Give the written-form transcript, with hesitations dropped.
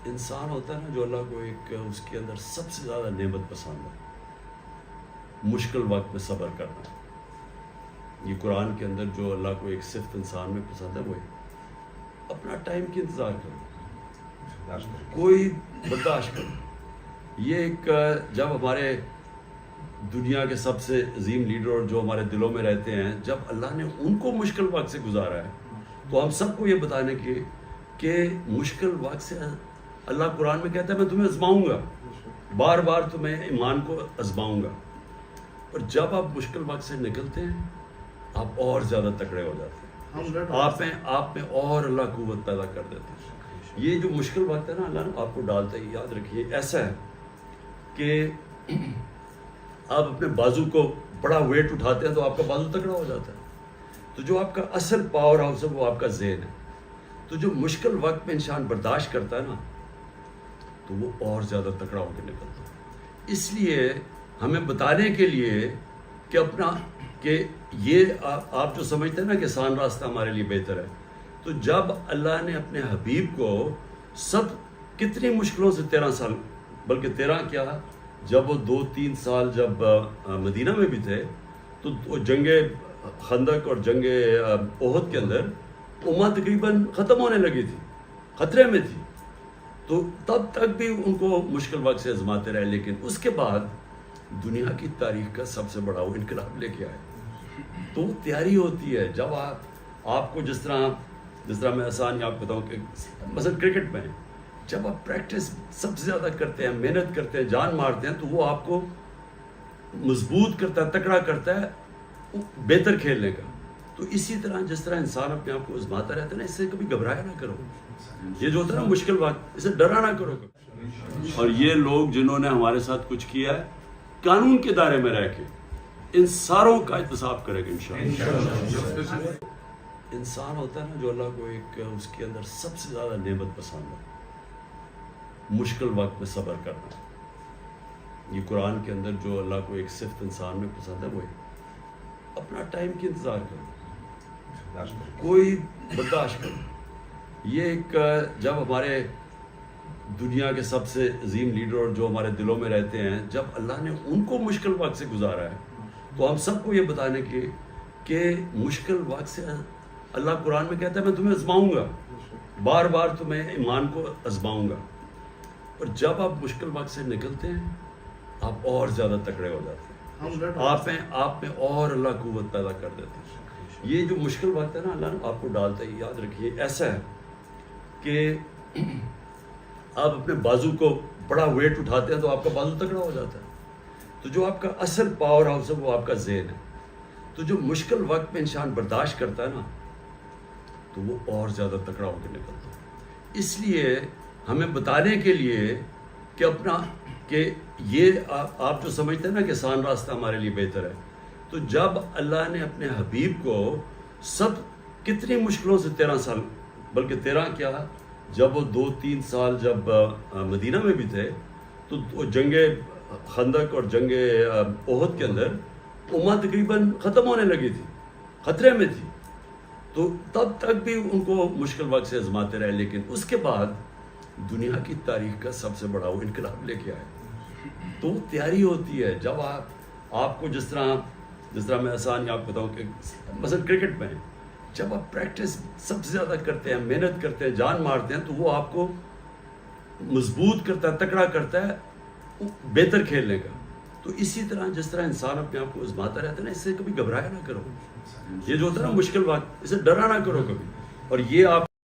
انسان ہوتا ہے نا جو اللہ کو ایک اس کے اندر سب سے زیادہ نعمت پسند ہے مشکل وقت میں صبر کرنا. یہ قرآن کے اندر جو اللہ کو ایک صفت انسان میں پسند ہے وہ اپنا ٹائم کی انتظار کرو, کوئی برداشت کرو. یہ ایک جب ہمارے دنیا کے سب سے عظیم لیڈر جو ہمارے دلوں میں رہتے ہیں, جب اللہ نے ان کو مشکل وقت سے گزارا ہے تو ہم سب کو یہ بتانے کی کہ مشکل وقت سے اللہ قرآن میں کہتا ہے میں تمہیں آزماؤں گا, بار بار تمہیں ایمان کو آزماؤں گا. اور جب آپ مشکل وقت سے نکلتے ہیں آپ اور زیادہ تکڑے ہو جاتے ہیں, آپ میں اور اللہ قوت پیدا کر دیتے ہیں. یہ جو مشکل وقت ہے نا اللہ آپ کو ڈالتا ہے. یاد رکھیے ایسا ہے کہ آپ اپنے بازو کو بڑا ویٹ اٹھاتے ہیں تو آپ کا بازو تکڑا ہو جاتا ہے. تو جو آپ کا اصل پاور ہاؤس ہے وہ آپ کا ذہن ہے. تو جو مشکل وقت میں انسان برداشت کرتا ہے نا تو وہ اور زیادہ تکڑا ہو کے نکلتا ہے. اس لیے ہمیں بتانے کے لیے کہ اپنا کہ یہ آپ جو سمجھتے ہیں نا کہ آسان راستہ ہمارے لیے بہتر ہے, تو جب اللہ نے اپنے حبیب کو سب کتنی مشکلوں سے 13 سال بلکہ 13 کیا جب وہ 2-3 سال جب مدینہ میں بھی تھے تو جنگ خندق اور جنگ احد کے اندر امہ تقریباً ختم ہونے لگی تھی, خطرے میں تھی. تو تب تک بھی ان کو مشکل وقت سے آزماتے رہے, لیکن اس کے بعد دنیا کی تاریخ کا سب سے بڑا وہ انقلاب لے کے آئے. تو تیاری ہوتی ہے جب آپ کو جس طرح میں آسان آپ بتاؤں کہ مثلا کرکٹ میں جب آپ پریکٹس سب سے زیادہ کرتے ہیں, محنت کرتے ہیں, جان مارتے ہیں, تو وہ آپ کو مضبوط کرتا ہے, تکڑا کرتا ہے بہتر کھیلنے کا. تو اسی طرح جس طرح انسان اپنے آپ کو آزماتا رہتا ہے نا, اس سے کبھی گھبرایا نہ کرو. یہ جو ہوتا ہے نا مشکل وقت, اسے ڈرا نہ کرو. اور یہ لوگ جنہوں نے ہمارے ساتھ کچھ کیا ہے قانون کے دائرے میں رہ کے ان ساروں کا احتساب کرے گا انشاءاللہ. انسان ہوتا ہے نا جو اللہ کو ایک اس کے اندر سب سے زیادہ نعمت پسند ہے مشکل وقت میں صبر کرنا. یہ قرآن کے اندر جو اللہ کو ایک صفت انسان میں پسند ہے وہ اپنا ٹائم کی انتظار کرو, کوئی برداشت کرو. یہ ایک جب ہمارے دنیا کے سب سے عظیم لیڈر جو ہمارے دلوں میں رہتے ہیں, جب اللہ نے ان کو مشکل وقت سے گزارا ہے تو ہم سب کو یہ بتانے کی کہ مشکل وقت سے اللہ قرآن میں کہتا ہے میں تمہیں آزماؤں گا, بار بار تمہیں ایمان کو آزماؤں گا. اور جب آپ مشکل وقت سے نکلتے ہیں آپ اور زیادہ تکڑے ہو جاتے ہیں, آپ میں اور اللہ قوت پیدا کر دیتے ہیں. یہ جو مشکل وقت ہے نا اللہ آپ کو ڈالتا ہے. یاد رکھیے ایسا ہے کہ آپ اپنے بازو کو بڑا ویٹ اٹھاتے ہیں تو آپ کا بازو تکڑا ہو جاتا ہے. تو جو آپ کا اصل پاور ہاؤس ہے وہ آپ کا ذہن ہے. تو جو مشکل وقت میں انسان برداشت کرتا ہے نا تو وہ اور زیادہ تکڑا ہو کے نکلتا ہے. اس لیے ہمیں بتانے کے لیے کہ اپنا کہ یہ آپ جو سمجھتے ہیں نا کہ آسان راستہ ہمارے لیے بہتر ہے, تو جب اللہ نے اپنے حبیب کو سب کتنی مشکلوں سے 13 سال بلکہ 13 کیا جب وہ 2-3 سال جب مدینہ میں بھی تھے تو جنگ خندق اور جنگ احد کے اندر امہ تقریباً ختم ہونے لگی تھی, خطرے میں تھی. تو تب تک بھی ان کو مشکل وقت سے آزماتے رہے, لیکن اس کے بعد دنیا کی تاریخ کا سب سے بڑا وہ انقلاب لے کے آئے. تو تیاری ہوتی ہے جب آپ کو جس طرح میں آسان آپ بتاؤں کہ مثلا کرکٹ میں جب آپ پریکٹس سب سے زیادہ کرتے ہیں, محنت کرتے ہیں, جان مارتے ہیں, تو وہ آپ کو مضبوط کرتا ہے, تکڑا کرتا ہے بہتر کھیلنے کا. تو اسی طرح جس طرح انسان اپنے آپ کو آزماتا رہتا ہے نا, اس سے کبھی گھبرایا نہ کرو. یہ جو ہوتا ہے نا مشکل وقت, اسے ڈرا نہ کرو کبھی. اور یہ آپ